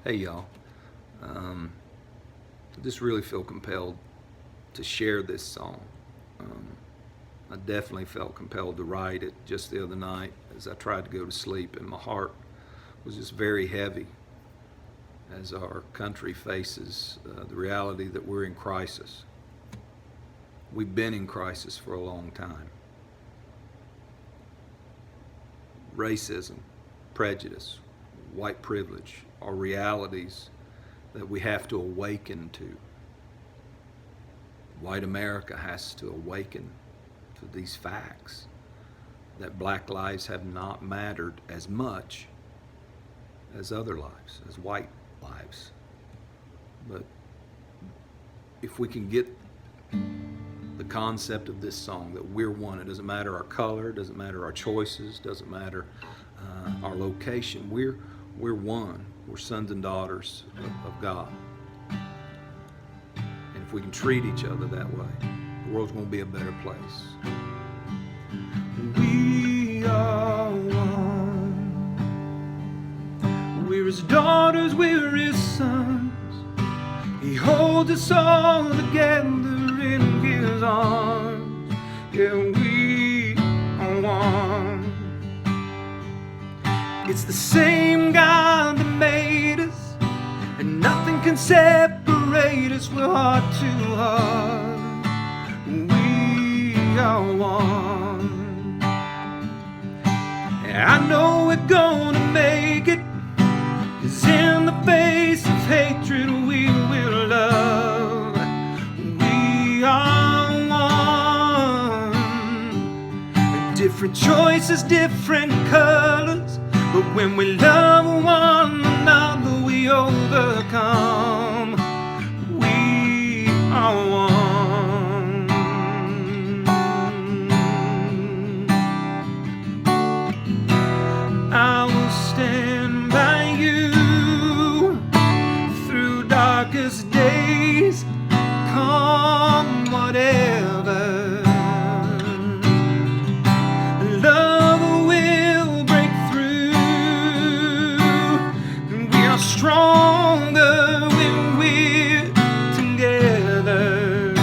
Hey y'all, I just really feel compelled to share this song. I definitely felt compelled to write it just the other night as I tried to go to sleep, and my heart was just very heavy as our country faces the reality that we're in crisis. We've been in crisis for a long time. Racism, prejudice, white privilege are realities that we have to awaken to. White America has to awaken to these facts that black lives have not mattered as much as other lives, as white lives. But if we can get the concept of this song, that we're one, it doesn't matter our color, doesn't matter our choices, doesn't matter our location, we're one. We're sons and daughters of God. And if we can treat each other that way, the world's going to be a better place. We are one. We're his daughters, we're his sons. He holds us all together in his arms. Yeah, we are one. It's the same God that made us, and nothing can separate us. We're heart to heart. We are one. And I know we're gonna make it, 'cause in the face of hatred we will love. We are one. Different choices, different colors, but when we love one another, we overcome. We are one. I will stand by you through darkest days, come whatever. Stronger when we're together.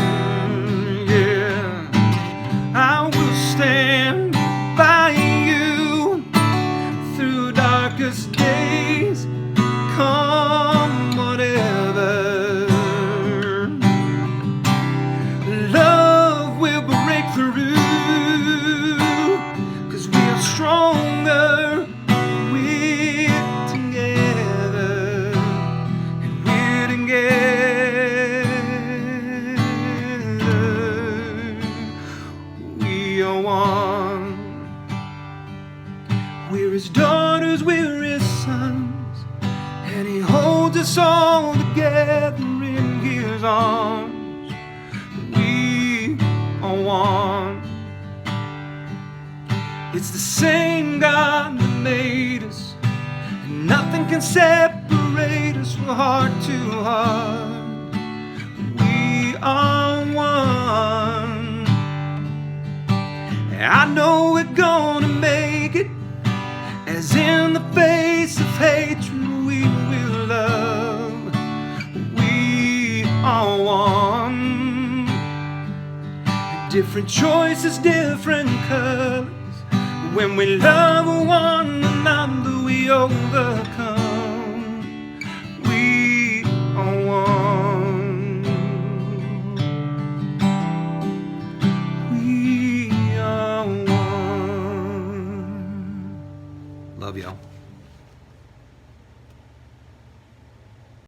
Yeah, I will stand by you through darkest days, come whatever. Love will break through, 'cause we are stronger. We are one. We're his daughters, we're his sons, and he holds us all together in his arms. We are one. It's the same God that made us, and nothing can separate us. We're heart to heart. We are one. I know we're gonna make it, as in the face of hatred we will love. We are one. Different choices, different colors, when we love one another we overcome. We are one. Love y'all.